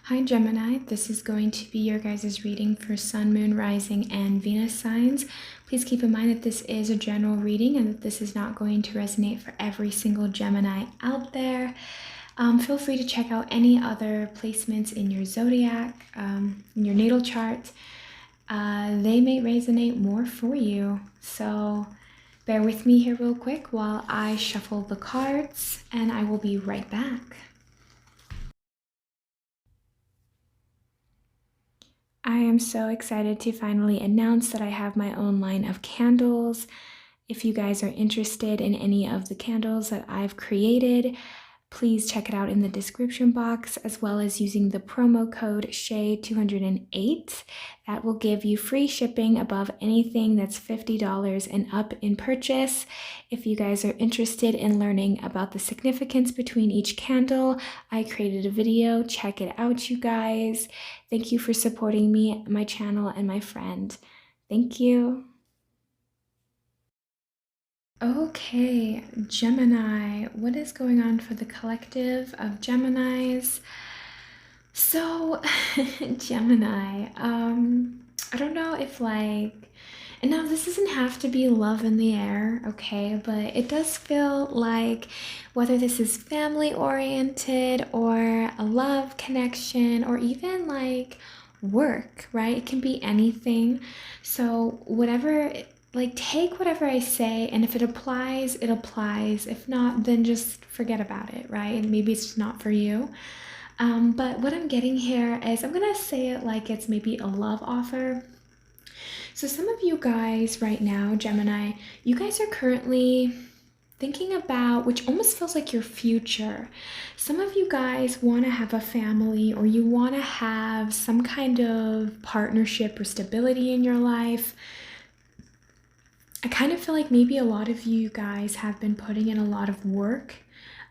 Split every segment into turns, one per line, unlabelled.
Hi Gemini, this is going to be your guys' reading for Sun, Moon, Rising, and Venus signs. Please keep in mind that this is a general reading and that this is not going to resonate for every single Gemini out there. Feel free to check out any other placements in your zodiac, in your natal chart. They may resonate more for you. So bear with me here real quick while I shuffle the cards and I will be right back. I am so excited to finally announce that I have my own line of candles. If you guys are interested in any of the candles that I've created, please check it out in the description box, as well as using the promo code Shae208. That will give you free shipping above anything that's $50 and up in purchase. If you guys are interested in learning about the significance between each candle, I created a video. Check it out, you guys. Thank you for supporting me, my channel, and my friend. Thank you. Okay, Gemini, what is going on for the collective of Geminis? So, Gemini, I don't know if and now this doesn't have to be love in the air, okay, but it does feel like whether this is family oriented or a love connection or even like work, right? It can be anything. So, whatever take whatever I say, and if it applies, it applies. If not, then just forget about it, right? And maybe it's just not for you. But what I'm getting here is I'm gonna say it like it's maybe a love offer. So some of you guys right now, Gemini, you guys are currently thinking about, which almost feels like your future. Some of you guys want to have a family, or you want to have some kind of partnership or stability in your life. I kind of feel like maybe a lot of you guys have been putting in a lot of work,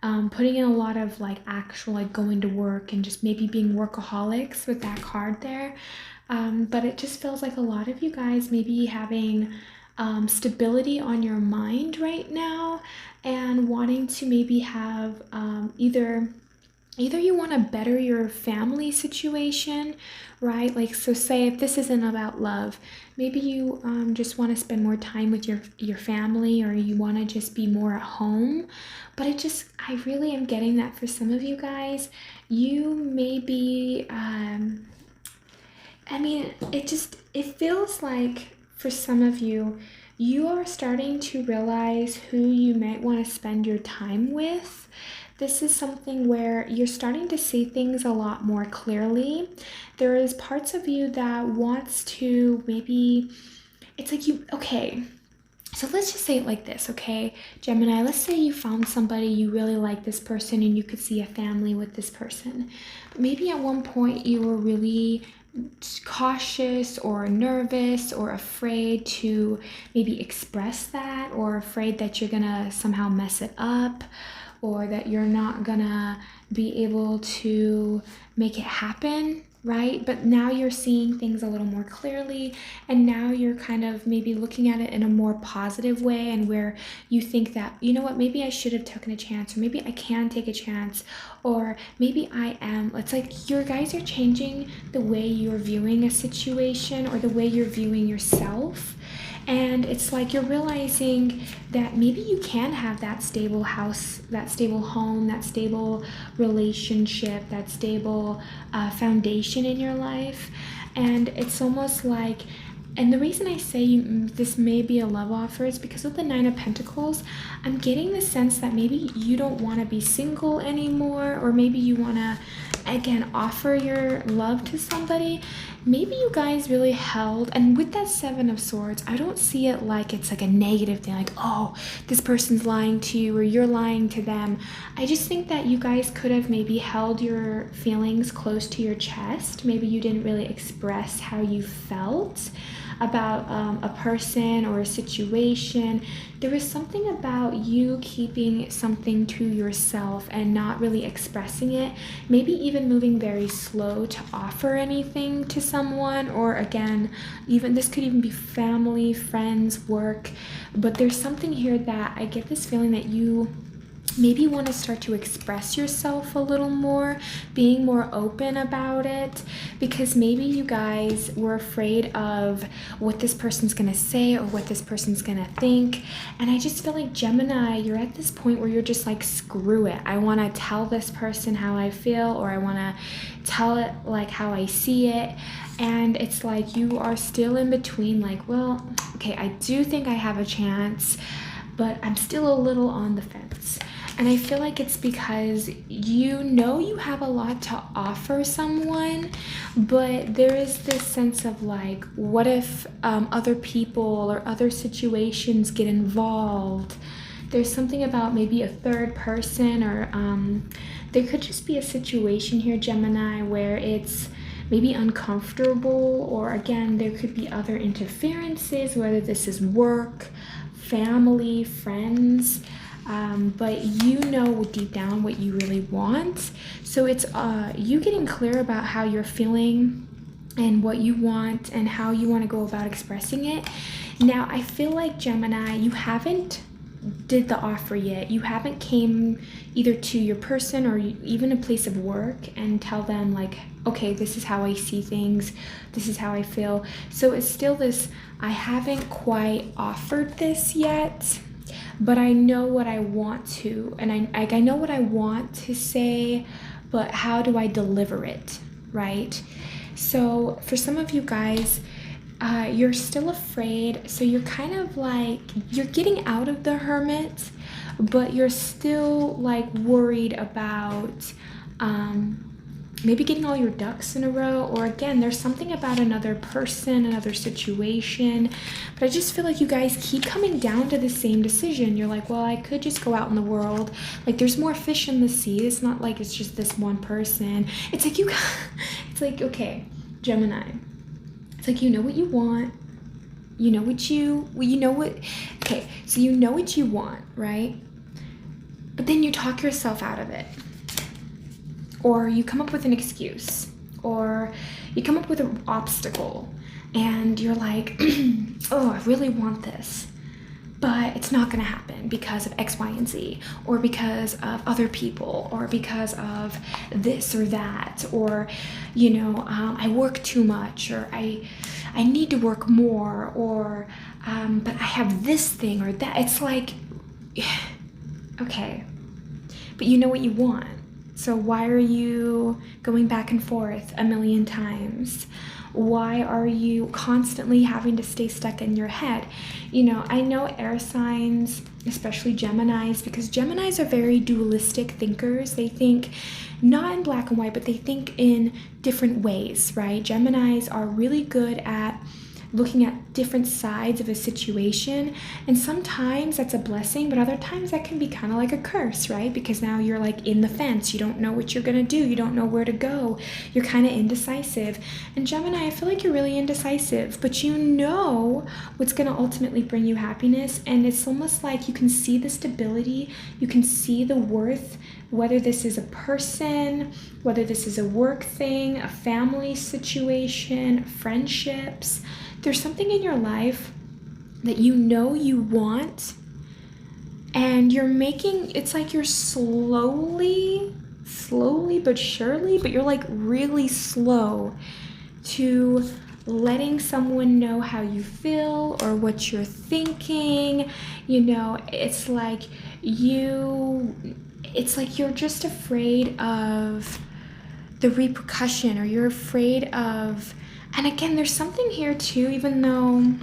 putting in a lot of actual going to work and just maybe being workaholics with that card there. But it just feels like a lot of you guys may be having stability on your mind right now and wanting to maybe have either you want to better your family situation, right? So say if this isn't about love, maybe you just want to spend more time with your family, or you want to just be more at home. But I really am getting that for some of you guys. You may be, it feels like for some of you, you are starting to realize who you might want to spend your time with. This is something where you're starting to see things a lot more clearly. There is parts of you that wants to maybe, it's like okay, so let's just say it like this, okay? Gemini, let's say you found somebody, you really like this person, and you could see a family with this person. But maybe at one point you were really cautious or nervous or afraid to maybe express that, or afraid that you're gonna somehow mess it up, or that you're not gonna be able to make it happen, right? But now you're seeing things a little more clearly, and now you're kind of maybe looking at it in a more positive way, and where you think that, you know what, maybe I should have taken a chance, or maybe I can take a chance, or maybe I am. It's like your guys are changing the way you're viewing a situation, or the way you're viewing yourself. And it's like you're realizing that maybe you can have that stable house, that stable home, that stable relationship, that stable foundation in your life. And it's almost like, and the reason I say this may be a love offer is because of the Nine of Pentacles. I'm getting the sense that maybe you don't want to be single anymore, or maybe you want to, again, offer your love to somebody. Maybe you guys really held, and with that Seven of Swords, I don't see it like it's like a negative thing, like, oh, this person's lying to you or you're lying to them. I just think that you guys could have maybe held your feelings close to your chest. Maybe you didn't really express how you felt about a person or a situation. There was something about you keeping something to yourself and not really expressing it, maybe even moving very slow to offer anything to someone, or again, even this could even be family, friends, work. But there's something here that I get this feeling that you maybe you want to start to express yourself a little more, being more open about it, because maybe you guys were afraid of what this person's going to say or what this person's going to think. And I just feel like, Gemini, you're at this point where you're just like, screw it. I want to tell this person how I feel, or I want to tell it like how I see it. And it's like you are still in between, like, well, okay, I do think I have a chance, but I'm still a little on the fence. And I feel like it's because you know you have a lot to offer someone, but there is this sense of like, what if other people or other situations get involved? There's something about maybe a third person, or there could just be a situation here, Gemini, where it's maybe uncomfortable, or again, there could be other interferences, whether this is work, family, friends. But you know deep down what you really want. So it's you getting clear about how you're feeling and what you want and how you want to go about expressing it. Now, I feel like, Gemini, you haven't did the offer yet. You haven't came either to your person or even a place of work and tell them like, okay, this is how I see things, this is how I feel. So it's still this, I haven't quite offered this yet, but I know what I want to, and I know what I want to say, but how do I deliver it, right? So for some of you guys, you're still afraid, so you're kind of like, you're getting out of the hermit, but you're still like worried about maybe getting all your ducks in a row, or again, there's something about another person, another situation. But I just feel like you guys keep coming down to the same decision. You're like, well, I could just go out in the world. Like, there's more fish in the sea. It's not like it's just this one person. It's like it's like, okay, Gemini. It's like, you know what you want. You know what okay, so you know what you want, right? But then you talk yourself out of it. Or you come up with an excuse, or you come up with an obstacle, and you're like, oh, I really want this, but it's not gonna happen because of X, Y, and Z, or because of other people, or because of this or that, or, I work too much, or I need to work more, or, but I have this thing or that. It's like, okay, but you know what you want. So why are you going back and forth a million times? Why are you constantly having to stay stuck in your head? I know air signs, especially Geminis, because Geminis are very dualistic thinkers. They think not in black and white, but they think in different ways, right? Geminis are really good at looking at different sides of a situation, and sometimes that's a blessing, but other times that can be kind of like a curse, right? Because now you're like in the fence, you don't know what you're gonna do, you don't know where to go, you're kind of indecisive. And Gemini, I feel like you're really indecisive, but you know what's gonna ultimately bring you happiness, and it's almost like you can see the stability, you can see the worth, whether this is a person, whether this is a work thing, a family situation, friendships. There's something in your life that you know you want, and it's like you're slowly but surely, but you're like really slow to letting someone know how you feel or what you're thinking. It's like you're just afraid of the repercussion, or you're afraid of. And again, there's something here too, even though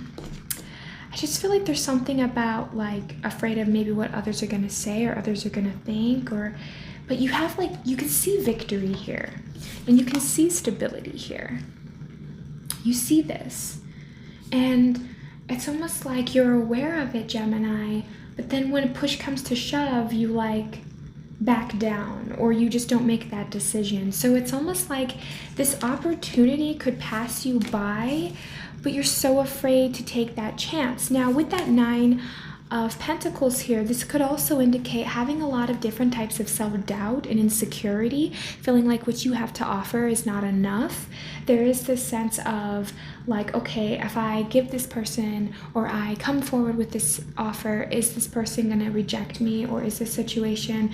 I just feel like there's something about like afraid of maybe what others are going to say or others are going to think, but you have like, you can see victory here, and you can see stability here. You see this, and it's almost like you're aware of it, Gemini, but then when push comes to shove, you like back down, or you just don't make that decision. So it's almost like this opportunity could pass you by, but you're so afraid to take that chance. Now with that 9 of Pentacles here, this could also indicate having a lot of different types of self-doubt and insecurity, feeling like what you have to offer is not enough. There is this sense of like, okay, if I give this person or I come forward with this offer, is this person going to reject me, or is this situation,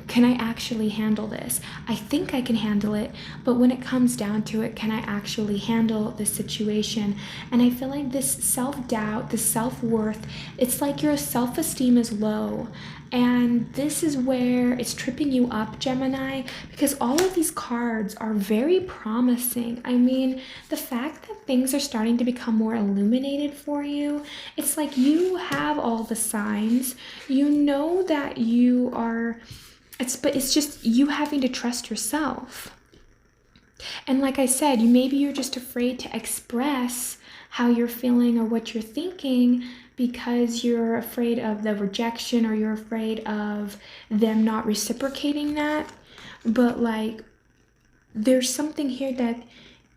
can I actually handle this? I think I can handle it, but when it comes down to it, can I actually handle this situation? And I feel like this self-doubt, this self-worth, it's like your self-esteem is low. And this is where it's tripping you up, Gemini, because all of these cards are very promising. I mean, the fact that things are starting to become more illuminated for you, it's like you have all the signs. You know that you are, but it's just you having to trust yourself. And like I said, maybe you're just afraid to express how you're feeling or what you're thinking because you're afraid of the rejection, or you're afraid of them not reciprocating that. But like, there's something here that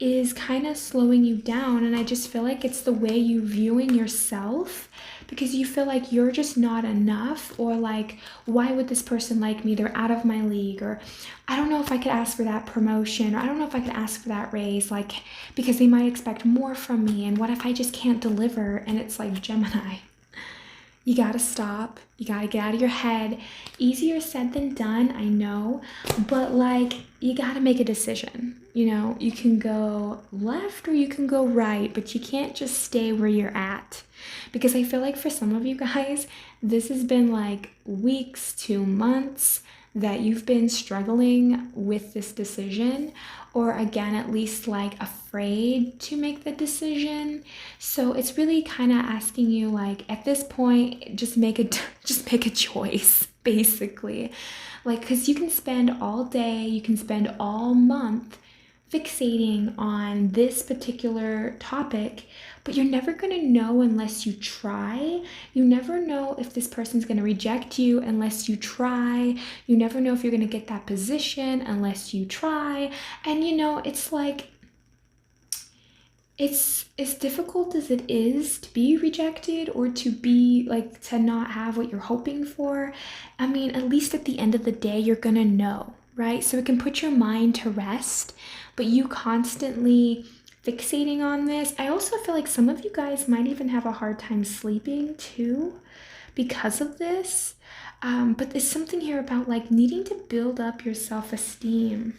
is kind of slowing you down, and I just feel like it's the way you viewing yourself, because you feel like you're just not enough, or like, why would this person like me? They're out of my league, or I don't know if I could ask for that promotion, or I don't know if I could ask for that raise, like, because they might expect more from me, and what if I just can't deliver? And it's like, Gemini, you gotta stop. You gotta get out of your head. Easier said than done, I know, but like, you gotta make a decision. You know, you can go left or you can go right, but you can't just stay where you're at. Because I feel like for some of you guys, this has been like weeks to months that you've been struggling with this decision, or again, at least like afraid to make the decision. So it's really kind of asking you, like, at this point, just make a choice, basically. Like, because you can spend all day, you can spend all month fixating on this particular topic, but you're never going to know unless you try. You never know if this person's going to reject you unless you try. You never know if you're going to get that position unless you try. And you know, it's like, it's as difficult as it is to be rejected, or to be like, to not have what you're hoping for. I mean, at least at the end of the day, you're going to know, right? So it can put your mind to rest. But you constantly fixating on this, I also feel like some of you guys might even have a hard time sleeping too because of this. But there's something here about like needing to build up your self-esteem.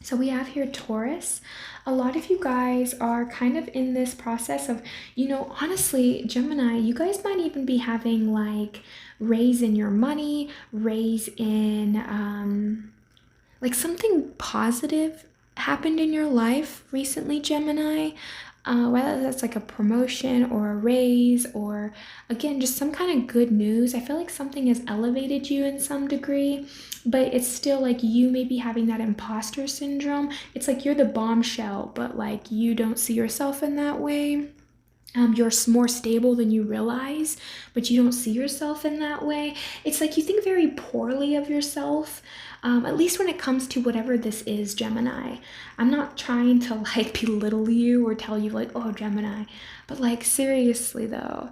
So we have here Taurus. A lot of you guys are kind of in this process of, you know, honestly, Gemini, you guys might even be having like raise in your money, raise in like something positive happened in your life recently, Gemini. Whether that's like a promotion or a raise, or again, just some kind of good news. I feel like something has elevated you in some degree, but it's still like you may be having that imposter syndrome. It's like you're the bombshell, but like you don't see yourself in that way. You're more stable than you realize, but you don't see yourself in that way. It's like you think very poorly of yourself, at least when it comes to whatever this is, Gemini. I'm not trying to like belittle you or tell you like, oh, Gemini, but like seriously though,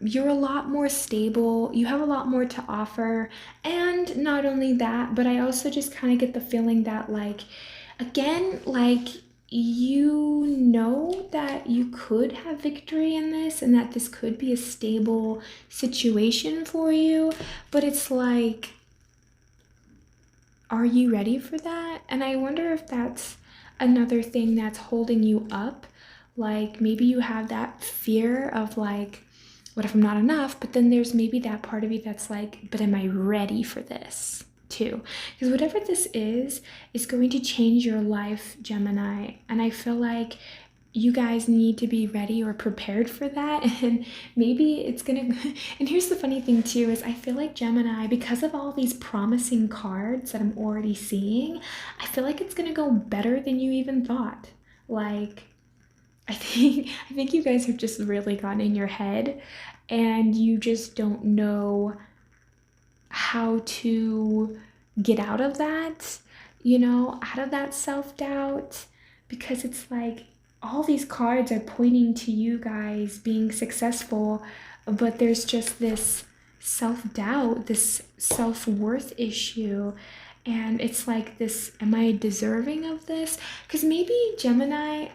you're a lot more stable. You have a lot more to offer. And not only that, but I also just kind of get the feeling that like, again, like, you know that you could have victory in this, and that this could be a stable situation for you, but it's like, are you ready for that? And I wonder if that's another thing that's holding you up. Like, maybe you have that fear of like, what if I'm not enough? But then there's maybe that part of you that's like, but am I ready for this too? Because whatever this is going to change your life, Gemini. And I feel like you guys need to be ready or prepared for that. And maybe it's gonna, and here's the funny thing too, is I feel like Gemini, because of all these promising cards that I'm already seeing, I feel like it's gonna go better than you even thought. Like, I think you guys have just really gotten in your head, and you just don't know how to get out of that, you know, out of that self-doubt, because it's like all these cards are pointing to you guys being successful, but there's just this self-doubt, this self-worth issue. And it's like this, am I deserving of this? Because maybe Gemini,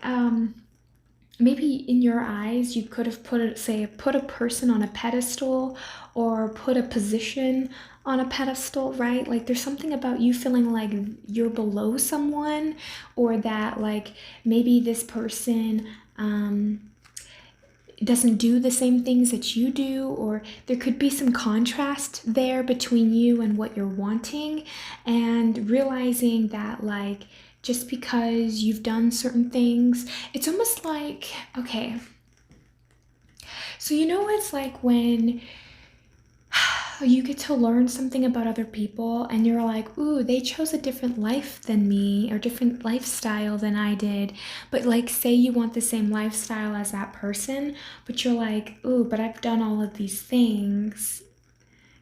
maybe in your eyes you could have put a person on a pedestal or put a position on a pedestal, right? Like there's something about you feeling like you're below someone, or that like maybe this person doesn't do the same things that you do, or there could be some contrast there between you and what you're wanting, and realizing that like just because you've done certain things, it's almost like, okay, so you know it's like when you get to learn something about other people and you're like, ooh, they chose a different life than me or different lifestyle than I did. But like, say you want the same lifestyle as that person, but you're like, ooh, but I've done all of these things.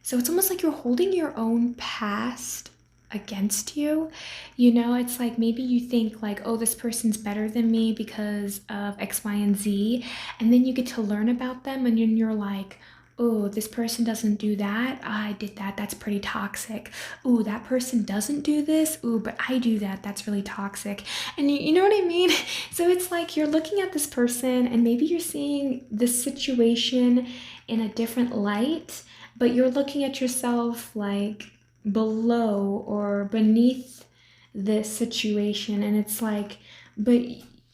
So it's almost like you're holding your own past against you. You know, it's like maybe you think like, oh, this person's better than me because of X, Y, and Z. And then you get to learn about them and then you're like, oh, this person doesn't do that. I did that. That's pretty toxic. Oh, that person doesn't do this. Oh, but I do that. That's really toxic. And you know what I mean? So it's like you're looking at this person and maybe you're seeing this situation in a different light, but you're looking at yourself like below or beneath this situation. And it's like, but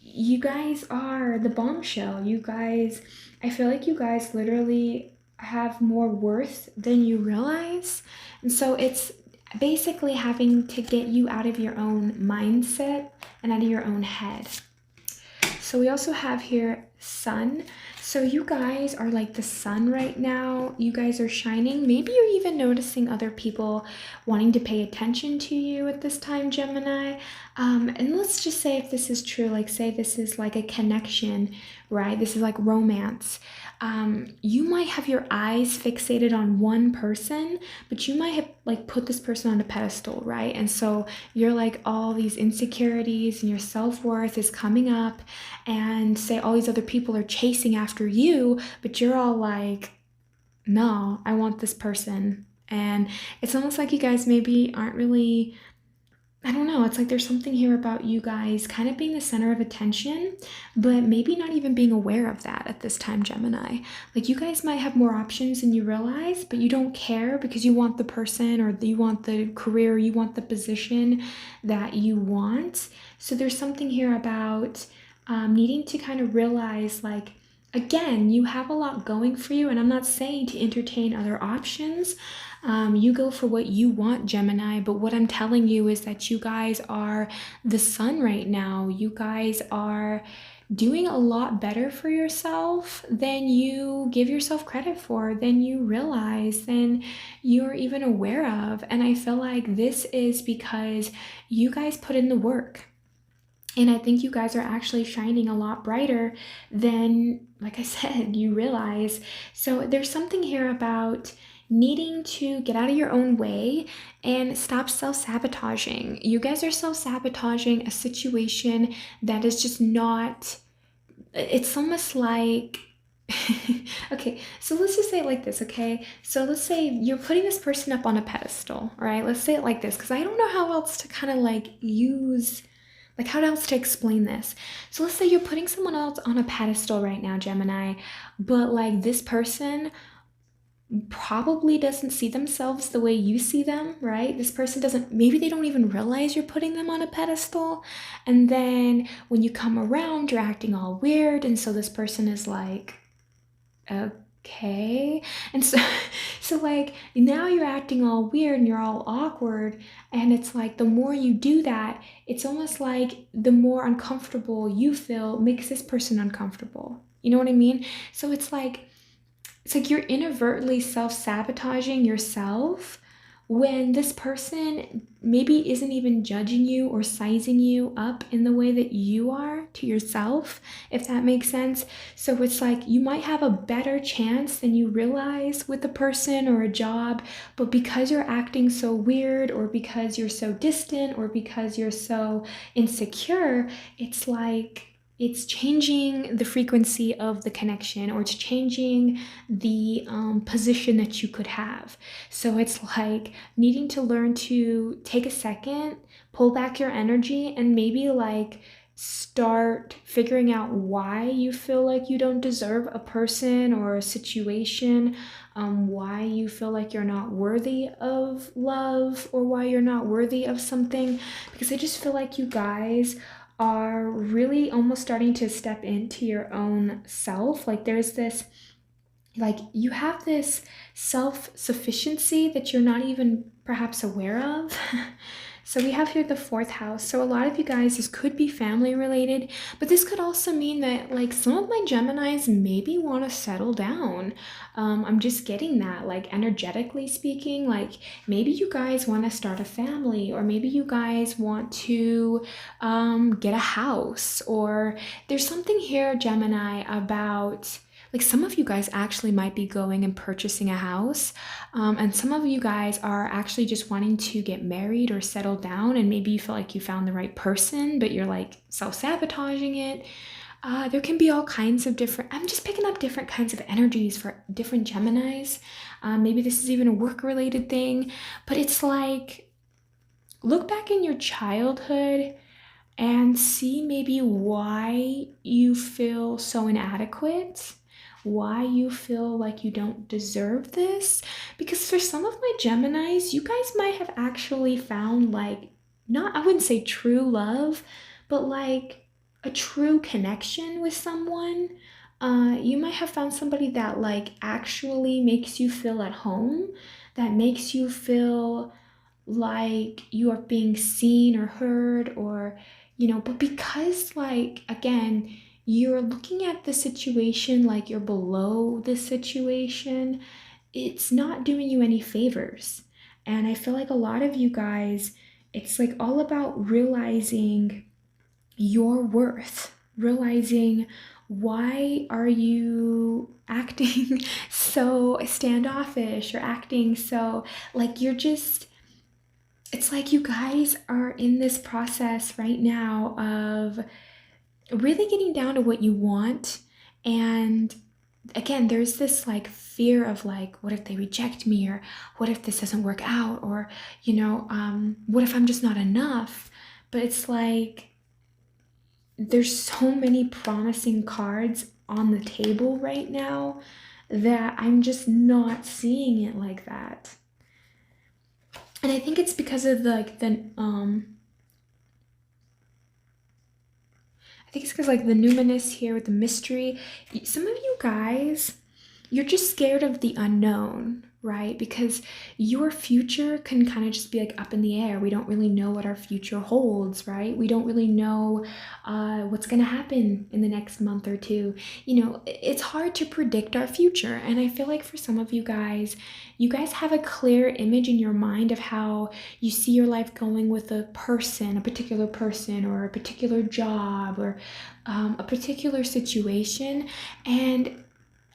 you guys are the bombshell. You guys, I feel like you guys literally have more worth than you realize. And so it's basically having to get you out of your own mindset and out of your own head. So we also have here sun. So you guys are like the sun right now. You guys are shining. Maybe you're even noticing other people wanting to pay attention to you at this time, Gemini. And let's just say if this is true, like say this is like a connection, right? This is like romance. You might have your eyes fixated on one person, but you might have like put this person on a pedestal, right? And so you're like all these insecurities and your self-worth is coming up, and say all these other people are chasing after you, but you're all like, no, I want this person. And it's almost like you guys maybe aren't really, I don't know, it's like there's something here about you guys kind of being the center of attention, but maybe not even being aware of that at this time, Gemini. Like you guys might have more options than you realize, but you don't care because you want the person or you want the career, you want the position that you want. So there's something here about needing to kind of realize like, again, you have a lot going for you, and I'm not saying to entertain other options. You go for what you want, Gemini, but what I'm telling you is that you guys are the sun right now. You guys are doing a lot better for yourself than you give yourself credit for, than you realize, than you're even aware of. And I feel like this is because you guys put in the work. And I think you guys are actually shining a lot brighter than, like I said, you realize. So there's something here about needing to get out of your own way and stop self-sabotaging. You guys are self-sabotaging a situation that is just not, it's almost like, okay, so let's just say it like this, okay? So let's say you're putting this person up on a pedestal, all right? Let's say it like this, because I don't know how else to kind of like use, like how else to explain this. So let's say you're putting someone else on a pedestal right now, Gemini, but like this person probably doesn't see themselves the way you see them, right? This person doesn't, maybe they don't even realize you're putting them on a pedestal. And then when you come around, you're acting all weird. And so this person is like, okay. And so like now you're acting all weird and you're all awkward, and it's like the more you do that, it's almost like the more uncomfortable you feel makes this person uncomfortable. You know what I mean? So it's like you're inadvertently self-sabotaging yourself when this person maybe isn't even judging you or sizing you up in the way that you are to yourself, if that makes sense. So it's like you might have a better chance than you realize with a person or a job, but because you're acting so weird, or because you're so distant, or because you're so insecure, it's like it's changing the frequency of the connection, or it's changing the position that you could have. So it's like needing to learn to take a second, pull back your energy, and maybe like start figuring out why you feel like you don't deserve a person or a situation, why you feel like you're not worthy of love, or why you're not worthy of something. Because I just feel like you guys are really almost starting to step into your own self. Like there's this, like you have this self-sufficiency that you're not even perhaps aware of. So we have here the fourth house. So a lot of you guys, this could be family related, but this could also mean that like some of my Geminis maybe want to settle down. I'm just getting that, like energetically speaking, like maybe you guys want to start a family, or maybe you guys want to get a house, or there's something here, Gemini, about like some of you guys actually might be going and purchasing a house, and some of you guys are actually just wanting to get married or settle down, and maybe you feel like you found the right person, but you're like self-sabotaging it. There can be all kinds of different, I'm just picking up different kinds of energies for different Geminis. Maybe this is even a work-related thing, but it's like, look back in your childhood and see maybe why you feel so inadequate, why you feel like you don't deserve this. Because for some of my Geminis, you guys might have actually found like, not, I wouldn't say true love, but like a true connection with someone. You might have found somebody that like actually makes you feel at home, that makes you feel like you are being seen or heard, or but because like again, you're looking at the situation like you're below the situation, it's not doing you any favors. And I feel like a lot of you guys, it's like all about realizing your worth, realizing why are you acting so standoffish, or acting so like you're just, it's like you guys are in this process right now of really getting down to what you want. And again, there's this like fear of like, what if they reject me, or what if this doesn't work out, or what if I'm just not enough. But it's like there's so many promising cards on the table right now that I'm just not seeing it like that. And I think it's because of I think it's because like the numinous here with the mystery. Some of you guys, you're just scared of the unknown, right? Because your future can kind of just be like up in the air. We don't really know what our future holds, right? We don't really know what's going to happen in the next month or two. It's hard to predict our future. And I feel like for some of you guys have a clear image in your mind of how you see your life going with a particular person, or a particular job, or a particular situation. And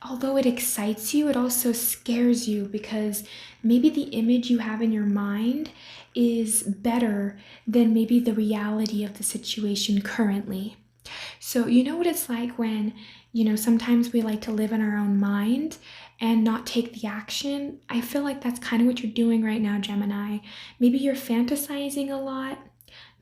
although it excites you, it also scares you, because maybe the image you have in your mind is better than maybe the reality of the situation currently. So you know what it's like when, sometimes we like to live in our own mind and not take the action. I feel like that's kind of what you're doing right now, Gemini. Maybe you're fantasizing a lot.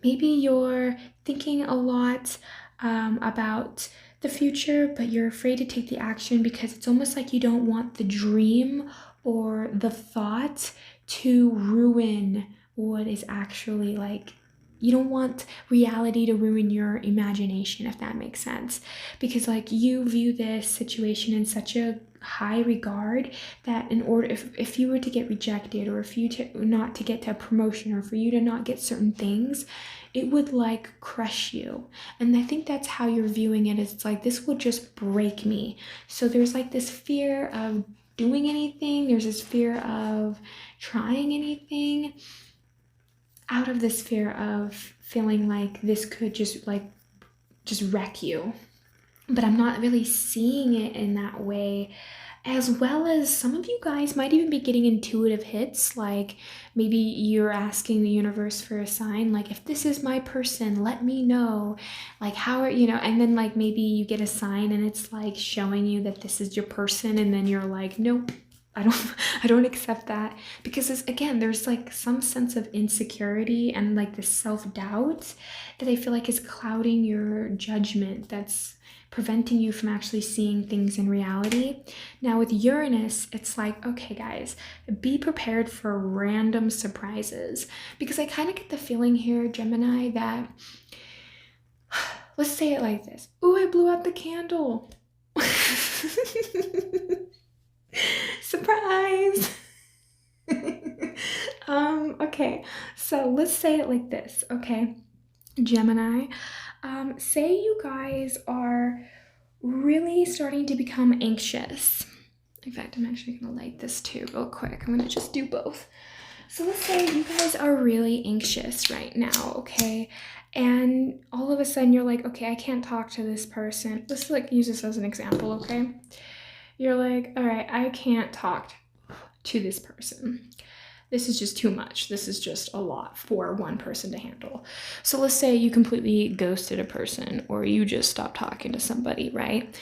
Maybe you're thinking a lot about the future, but you're afraid to take the action because it's almost like you don't want the dream or the thought to ruin what is actually like. You don't want reality to ruin your imagination, if that makes sense. Because like you view this situation in such a high regard that in order, if you were to get rejected, or if you not to get to a promotion, or for you to not get certain things, it would like crush you. And I think that's how you're viewing it. It's like, this would just break me. So there's like this fear of doing anything. There's this fear of trying anything, out of this fear of feeling like this could just wreck you. But I'm not really seeing it in that way. as well as some of you guys might even be getting intuitive hits, like maybe you're asking the universe for a sign, like, if this is my person, let me know, like, how are, and then like maybe you get a sign and it's like showing you that this is your person, and then you're like, nope, I don't accept that, because again, there's like some sense of insecurity and like this self-doubt that I feel like is clouding your judgment, that's preventing you from actually seeing things in reality. Now with Uranus, it's like, okay guys, be prepared for random surprises, because I kind of get the feeling here, Gemini, that let's say it like this. Ooh, I blew out the candle. Surprise. Okay, so let's say it like this, okay? Gemini, say you guys are really starting to become anxious. In fact, I'm actually gonna light this too real quick. I'm gonna just do both. So let's say you guys are really anxious right now, okay? And all of a sudden you're like, okay, I can't talk to this person. Let's like use this as an example, okay? You're like, all right, I can't talk to this person. This is just too much. This is just a lot for one person to handle. So let's say you completely ghosted a person, or you just stopped talking to somebody, right?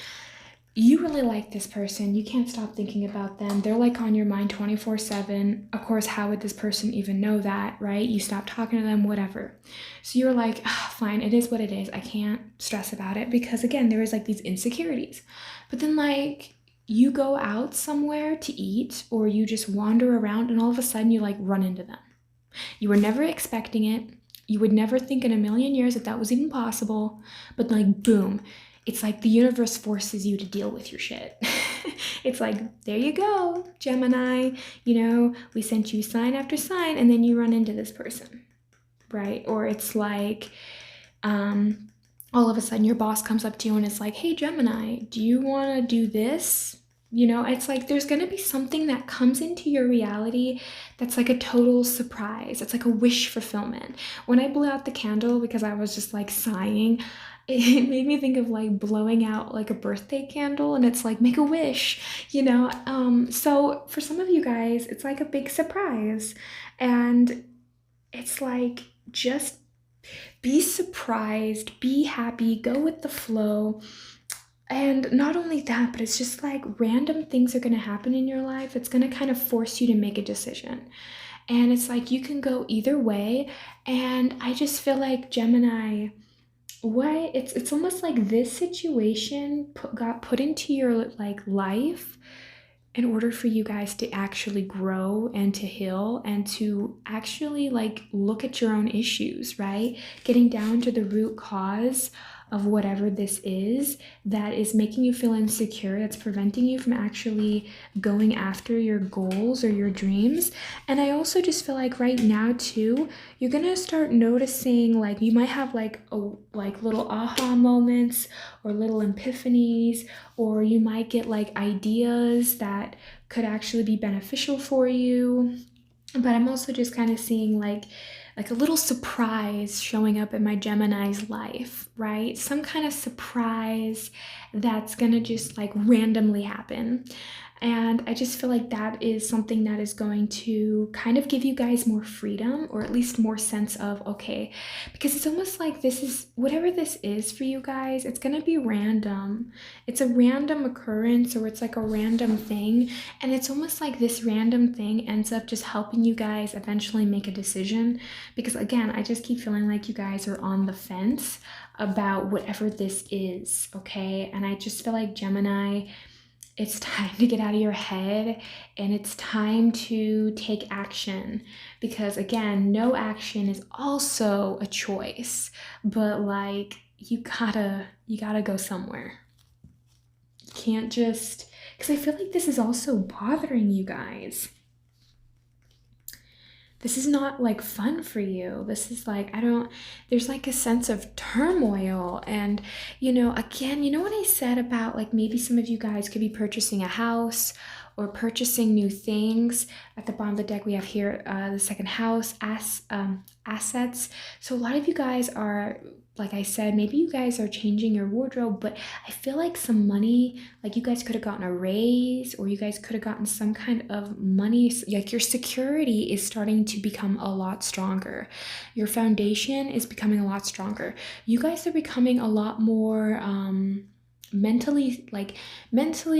You really like this person. You can't stop thinking about them. They're like on your mind 24/7. Of course, how would this person even know that, right? You stopped talking to them, whatever. So you're like, fine, it is what it is. I can't stress about it, because again, there is like these insecurities. But then like, you go out somewhere to eat, or you just wander around, and all of a sudden you like run into them. You were never expecting it. You would never think in a million years that was even possible, but like boom, it's like the universe forces you to deal with your shit. It's like, there you go, Gemini, we sent you sign after sign, and then you run into this person, right? Or it's like, all of a sudden your boss comes up to you and it's like, hey Gemini, do you want to do this? It's like there's going to be something that comes into your reality that's like a total surprise. It's like a wish fulfillment. When I blew out the candle, because I was just like sighing, it made me think of like blowing out like a birthday candle, and it's like, make a wish, so for some of you guys, it's like a big surprise, and it's like, just be surprised, be happy, go with the flow. And not only that, but it's just like random things are going to happen in your life. It's going to kind of force you to make a decision. And it's like you can go either way. And I just feel like Gemini, it's almost like this situation got put into your like life in order for you guys to actually grow and to heal and to actually like look at your own issues, right? Getting down to the root cause of whatever this is that is making you feel insecure, that's preventing you from actually going after your goals or your dreams. And I also just feel like right now too, you're gonna start noticing, like you might have like little aha moments or little epiphanies, or you might get like ideas that could actually be beneficial for you. But I'm also just kind of seeing like a little surprise showing up in my Gemini's life, right? Some kind of surprise that's gonna just like randomly happen. And I just feel like that is something that is going to kind of give you guys more freedom, or at least more sense of, okay, because it's almost like this is, whatever this is for you guys, it's going to be random. It's a random occurrence, or it's like a random thing. And it's almost like this random thing ends up just helping you guys eventually make a decision. Because again, I just keep feeling like you guys are on the fence about whatever this is, okay? And I just feel like Gemini, it's time to get out of your head, and it's time to take action, because again, no action is also a choice, but like you gotta go somewhere. You can't just, because I feel like this is also bothering you guys. This is not like fun for you. This is like, there's like a sense of turmoil. And, again, what I said about like maybe some of you guys could be purchasing a house, or purchasing new things. At the bottom of the deck, we have here the second house, assets. So a lot of you guys are, like I said, maybe you guys are changing your wardrobe, but I feel like some money, like you guys could have gotten a raise, or you guys could have gotten some kind of money. Like your security is starting to become a lot stronger. Your foundation is becoming a lot stronger. You guys are becoming a lot more mentally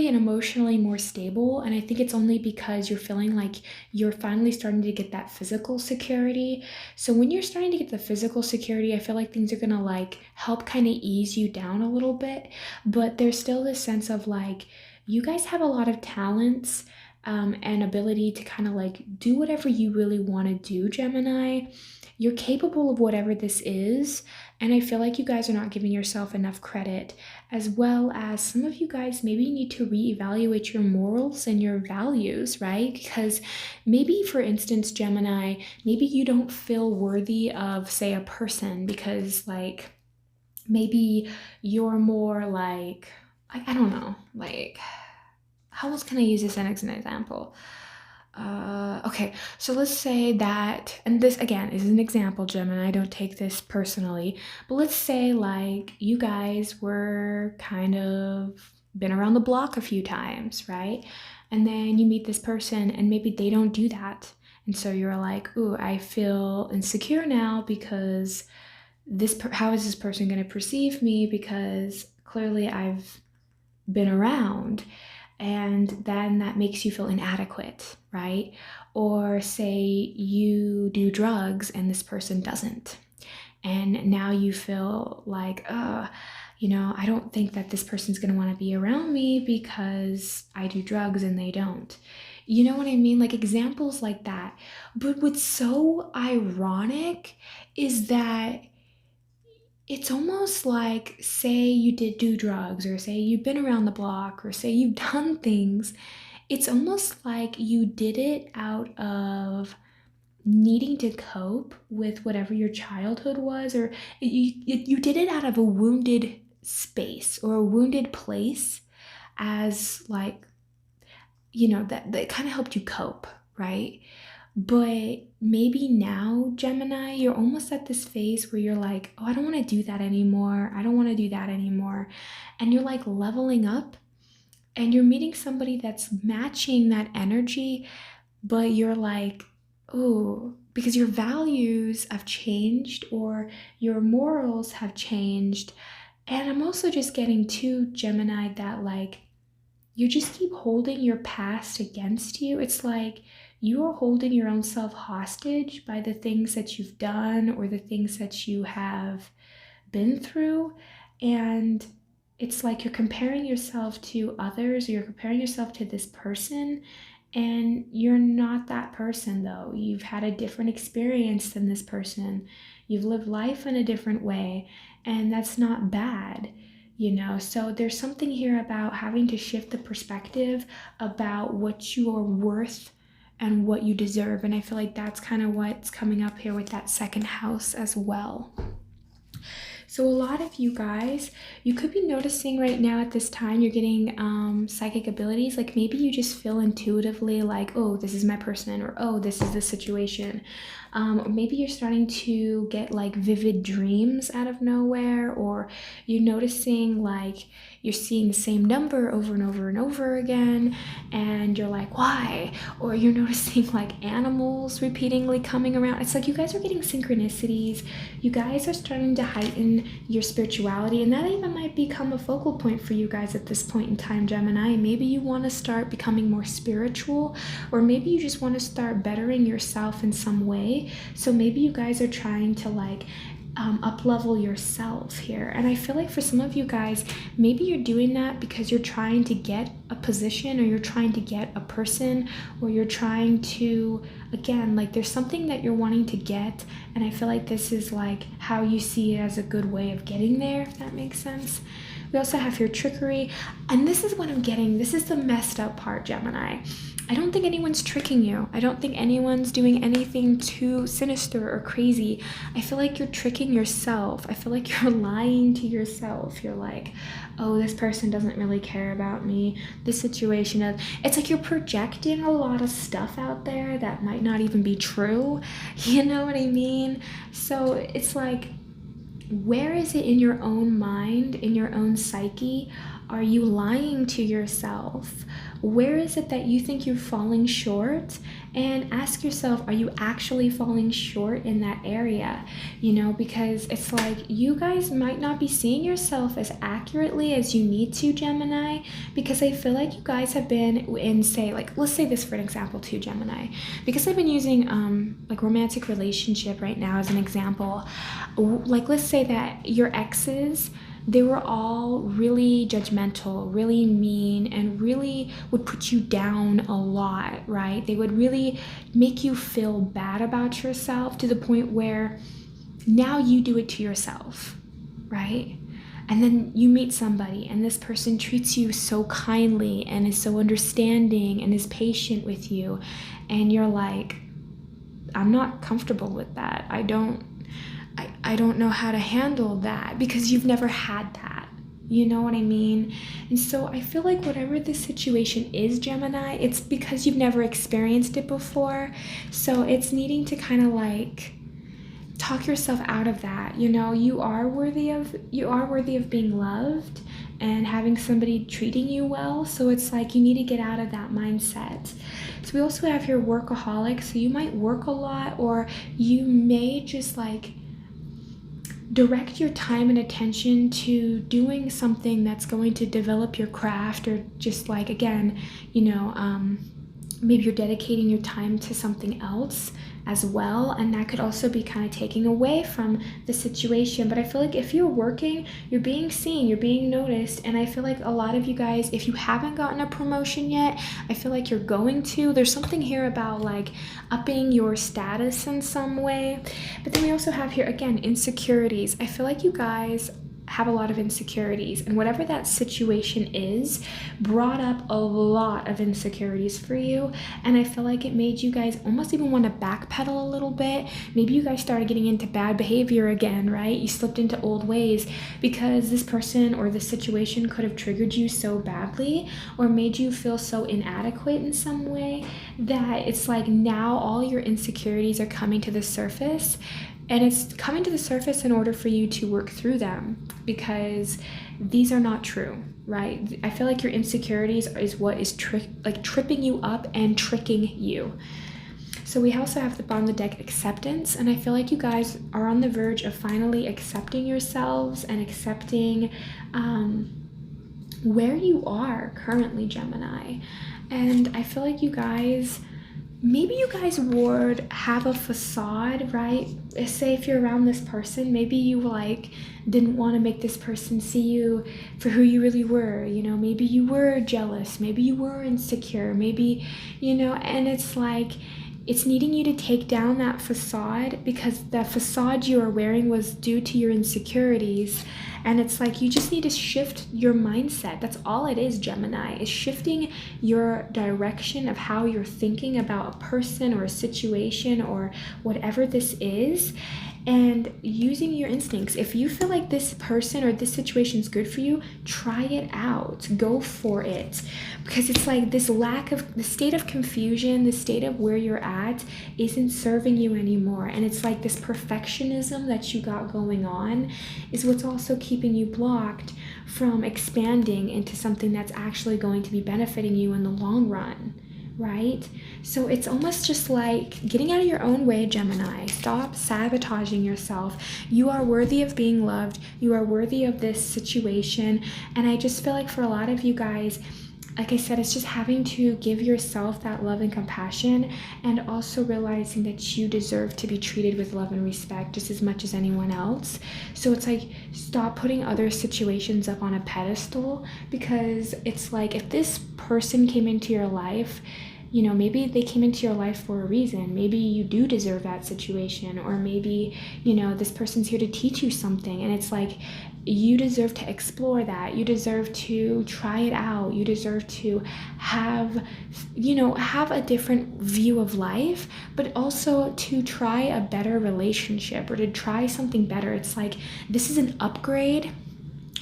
and emotionally more stable, and I think it's only because you're feeling like you're finally starting to get that physical security. So when you're starting to get the physical security, I feel like things are gonna like help kind of ease you down a little bit, but there's still this sense of like you guys have a lot of talents and ability to kind of like do whatever you really want to do, Gemini. You're capable of whatever this is, and I feel like you guys are not giving yourself enough credit, as well as some of you guys maybe you need to reevaluate your morals and your values, right? Because maybe, for instance, Gemini, maybe you don't feel worthy of, say, a person because like maybe you're more like, I don't know, like how else can I use this as an example? Okay, so let's say that, and this again is an example, Gemini, don't take this personally, but let's say like you guys were kind of been around the block a few times, right? And then you meet this person and maybe they don't do that. And so you're like, ooh, I feel insecure now because how is this person going to perceive me? Because clearly I've been around, and then that makes you feel inadequate, right? Or say you do drugs and this person doesn't, and now you feel like, I don't think that this person's gonna want to be around me because I do drugs and they don't. You know what I mean? Like examples like that. But what's so ironic is that it's almost like, say you did do drugs, or say you've been around the block, or say you've done things. It's almost like you did it out of needing to cope with whatever your childhood was, or you did it out of a wounded space or a wounded place, as like, that kind of helped you cope, right? But maybe now, Gemini, you're almost at this phase where you're like, oh, I don't want to do that anymore. I don't want to do that anymore. And you're like leveling up, and you're meeting somebody that's matching that energy, but you're like, oh, because your values have changed or your morals have changed. And I'm also just getting to, Gemini, that like you just keep holding your past against you. It's like you are holding your own self hostage by the things that you've done or the things that you have been through. And it's like you're comparing yourself to others, or you're comparing yourself to this person, and you're not that person though. You've had a different experience than this person. You've lived life in a different way, and that's not bad. So there's something here about having to shift the perspective about what you are worth and what you deserve. And I feel like that's kind of what's coming up here with that second house as well. So a lot of you guys, you could be noticing right now at this time you're getting psychic abilities. Like maybe you just feel intuitively like, oh, this is my person, or oh, this is the situation. Or maybe you're starting to get like vivid dreams out of nowhere, or you're noticing like you're seeing the same number over and over and over again, and you're like, why? Or you're noticing like animals repeatedly coming around. It's like you guys are getting synchronicities. You guys are starting to heighten your spirituality, and that even might become a focal point for you guys at this point in time, Gemini. Maybe you want to start becoming more spiritual, or maybe you just want to start bettering yourself in some way. So maybe you guys are trying to like up level yourself here. And I feel like for some of you guys, maybe you're doing that because you're trying to get a position, or you're trying to get a person, or you're trying to, again, like there's something that you're wanting to get, and I feel like this is like how you see it as a good way of getting there, if that makes sense. We also have here trickery. And this is what I'm getting. This is the messed up part, Gemini. I don't think anyone's tricking you. I don't think anyone's doing anything too sinister or crazy. I feel like you're tricking yourself. I feel like you're lying to yourself. You're like, oh, this person doesn't really care about me. This situation is... It's like you're projecting a lot of stuff out there that might not even be true. You know what I mean? So it's like, where is it in your own mind, in your own psyche? Are you lying to yourself? Where is it that you think you're falling short? And ask yourself, are you actually falling short in that area? You know, because it's like you guys might not be seeing yourself as accurately as you need to, Gemini, because I feel like you guys have been in, say, like, let's say this for an example too, Gemini, because I've been using like romantic relationship right now as an example. Like, let's say that your exes, they were all really judgmental, really mean, and really would put you down a lot, right? They would really make you feel bad about yourself to the point where now you do it to yourself, right? And then you meet somebody and this person treats you so kindly and is so understanding and is patient with you. And you're like, I'm not comfortable with that. I don't know how to handle that, because you've never had that. You know what I mean? And so I feel like whatever the situation is, Gemini, it's because you've never experienced it before. So it's needing to kind of like talk yourself out of that. You know, you are worthy of being loved and having somebody treating you well. So it's like you need to get out of that mindset. So we also have here workaholic. So you might work a lot, or you may just like direct your time and attention to doing something that's going to develop your craft, or just like, again, you know, maybe you're dedicating your time to something else as well, and that could also be kind of taking away from the situation. But I feel like if you're working, you're being seen, you're being noticed, and I feel like a lot of you guys, if you haven't gotten a promotion yet, I feel like you're going to. There's something here about like upping your status in some way. But then we also have here, again, insecurities. I feel like you guys have a lot of insecurities, and whatever that situation is brought up a lot of insecurities for you. And I feel like it made you guys almost even want to backpedal a little bit. Maybe you guys started getting into bad behavior again, right? You slipped into old ways because this person or this situation could have triggered you so badly or made you feel so inadequate in some way that it's like now all your insecurities are coming to the surface. And it's coming to the surface in order for you to work through them, because these are not true, right? I feel like your insecurities is what is tripping you up and tricking you. So we also have the bottom of the deck, acceptance. And I feel like you guys are on the verge of finally accepting yourselves and accepting where you are currently, Gemini. And I feel like you guys... maybe you guys would have a facade, right? Say if you're around this person, maybe you like didn't want to make this person see you for who you really were. You know, maybe you were jealous, maybe you were insecure, maybe, you know, and it's like, it's needing you to take down that facade, because the facade you are wearing was due to your insecurities. And it's like you just need to shift your mindset. That's all it is, Gemini, is shifting your direction of how you're thinking about a person or a situation or whatever this is, and using your instincts. If you feel like this person or this situation is good for you, try it out. Go for it. Because it's like this the state of confusion, the state of where you're at isn't serving you anymore. And it's like this perfectionism that you got going on is what's also keeping you blocked from expanding into something that's actually going to be benefiting you in the long run. Right? So it's almost just like getting out of your own way, Gemini. Stop sabotaging yourself. You are worthy of being loved. You are worthy of this situation. And I just feel like for a lot of you guys, like I said, it's just having to give yourself that love and compassion, and also realizing that you deserve to be treated with love and respect just as much as anyone else. So it's like, stop putting other situations up on a pedestal, because it's like if this person came into your life, maybe they came into your life for a reason. Maybe you do deserve that situation, or maybe, this person's here to teach you something, and it's like you deserve to explore that. You deserve to try it out. You deserve to have a different view of life, but also to try a better relationship or to try something better. It's like this is an upgrade.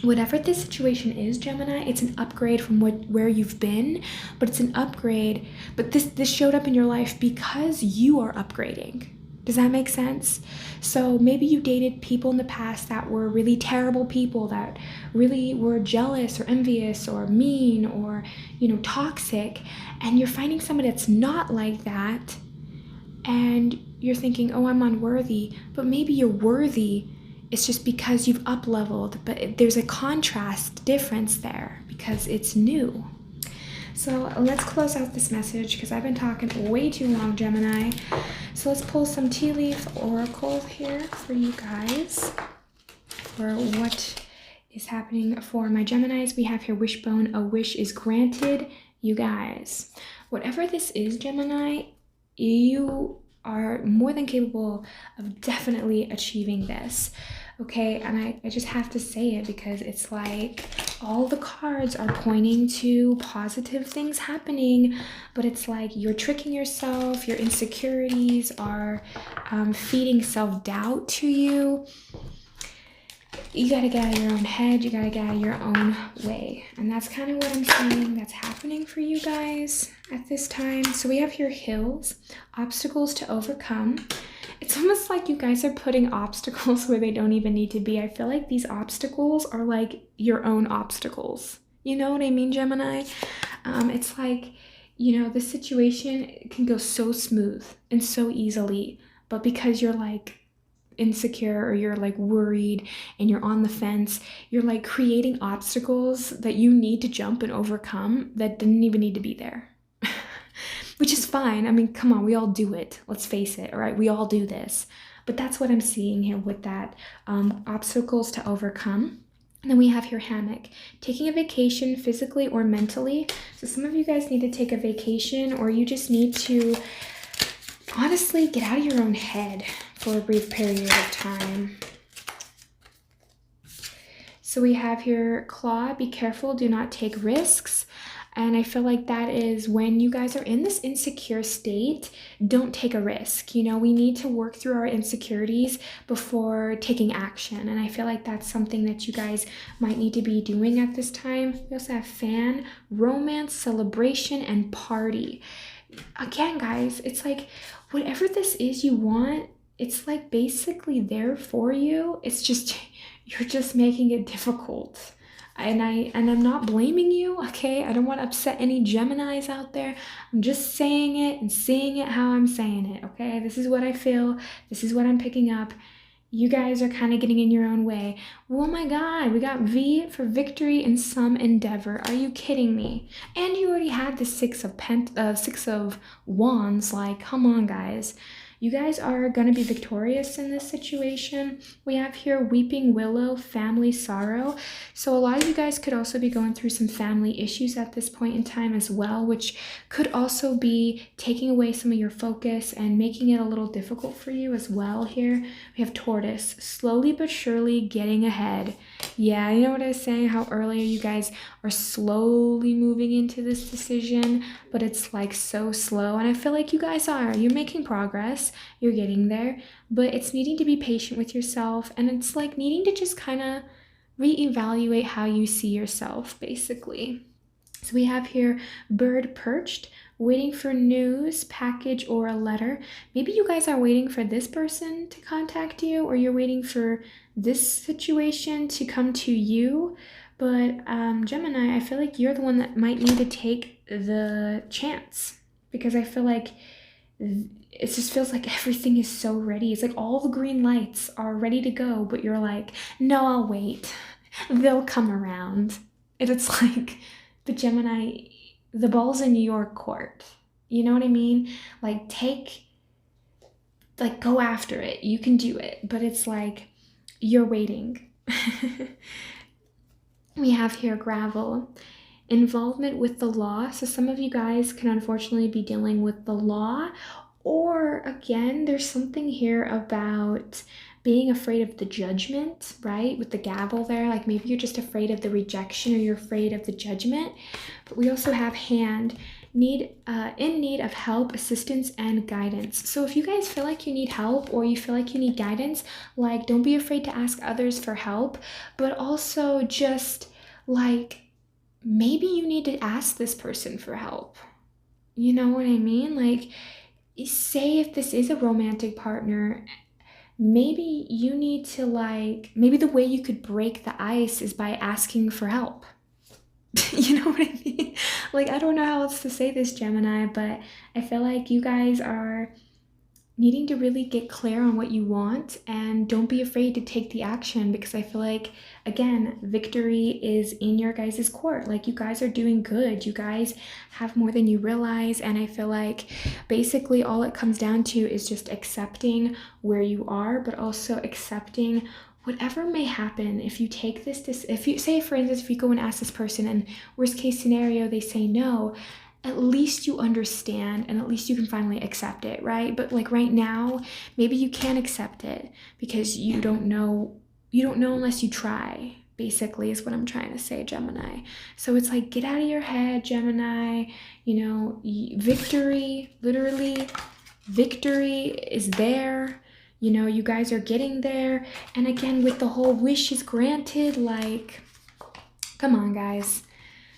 Whatever this situation is, Gemini, it's an upgrade from where you've been, but it's an upgrade. But this showed up in your life because you are upgrading. Does that make sense? So maybe you dated people in the past that were really terrible people, that really were jealous or envious or mean or, toxic, and you're finding somebody that's not like that, and you're thinking, oh, I'm unworthy, but maybe you're worthy. It's just because you've up-leveled, but there's a contrast difference there because it's new. So let's close out this message because I've been talking way too long, Gemini. So let's pull some tea leaf oracle here for you guys for what is happening for my Geminis. We have here wishbone, a wish is granted. You guys, whatever this is, Gemini, you are more than capable of definitely achieving this. Okay, and I just have to say it because it's like all the cards are pointing to positive things happening, but it's like you're tricking yourself, your insecurities are feeding self-doubt to you. You gotta get out of your own head, you gotta get out of your own way. And that's kind of what I'm saying that's happening for you guys at this time. So we have here hills, obstacles to overcome. It's almost like you guys are putting obstacles where they don't even need to be. I feel like these obstacles are like your own obstacles. You know what I mean, Gemini? It's like, the situation can go so smooth and so easily, but because you're like insecure or you're like worried and you're on the fence, you're like creating obstacles that you need to jump and overcome that didn't even need to be there. Which is fine. I mean, come on, we all do it. Let's face it, all right? We all do this. But that's what I'm seeing here with that obstacles to overcome. And then we have here hammock, taking a vacation physically or mentally. So some of you guys need to take a vacation, or you just need to honestly get out of your own head for a brief period of time. So we have here claw, be careful, do not take risks. And I feel like that is when you guys are in this insecure state, don't take a risk. We need to work through our insecurities before taking action. And I feel like that's something that you guys might need to be doing at this time. We also have fan, romance, celebration, and party. Again, guys, it's like whatever this is you want, it's like basically there for you. It's just, you're just making it difficult. And I'm not blaming you, okay? I don't want to upset any Geminis out there. I'm just saying it and seeing it how I'm saying it, okay? This is what I feel. This is what I'm picking up. You guys are kind of getting in your own way. Oh my God, we got V for victory in some endeavor. Are you kidding me? And you already had the Six of Wands. Like, come on, guys. You guys are going to be victorious in this situation. We have here weeping willow, family sorrow. So a lot of you guys could also be going through some family issues at this point in time as well, which could also be taking away some of your focus and making it a little difficult for you as well here. We have tortoise, slowly but surely getting ahead. Yeah, you know what I was saying, how earlier you guys are slowly moving into this decision, but it's like so slow. And I feel like you guys are. You're making progress. You're getting there, but it's needing to be patient with yourself, and it's like needing to just kind of reevaluate how you see yourself, basically. So we have here bird perched, waiting for news, package, or a letter. Maybe you guys are waiting for this person to contact you, or you're waiting for this situation to come to you. But Gemini, I feel like you're the one that might need to take the chance, because I feel like it just feels like everything is so ready. It's like all the green lights are ready to go, but you're like, no, I'll wait. They'll come around. And it's like, but Gemini, the ball's in your court. You know what I mean? Like, go after it. You can do it. But it's like, you're waiting. We have here gravel. involvement with the law. So some of you guys can unfortunately be dealing with the law, or again, there's something here about being afraid of the judgment, right? With the gavel there, like maybe you're just afraid of the rejection or you're afraid of the judgment. But we also have hand, in need of help, assistance, and guidance. So if you guys feel like you need help or you feel like you need guidance, like don't be afraid to ask others for help, but also just like maybe you need to ask this person for help. You know what I mean? Like, say if this is a romantic partner, maybe you need to maybe the way you could break the ice is by asking for help. You know what I mean? Like, I don't know how else to say this, Gemini, but I feel like you guys are needing to really get clear on what you want, and don't be afraid to take the action, because I feel like, again, victory is in your guys' court. Like, you guys are doing good. You guys have more than you realize, and I feel like basically all it comes down to is just accepting where you are, but also accepting whatever may happen. If you take this, if you say, for instance, if you go and ask this person and worst case scenario, they say no, at least you understand and at least you can finally accept it, right? But like right now, maybe you can't accept it because you don't know unless you try, basically is what I'm trying to say, Gemini. So it's like, get out of your head, Gemini. You know, victory, literally, victory is there. You know, you guys are getting there. And again, with the whole wish is granted, like, come on, guys.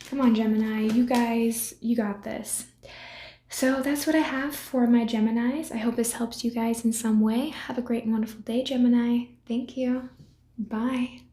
Come on, Gemini, you guys, you got this. So that's what I have for my Geminis. I hope this helps you guys in some way. Have a great and wonderful day, Gemini. Thank you. Bye.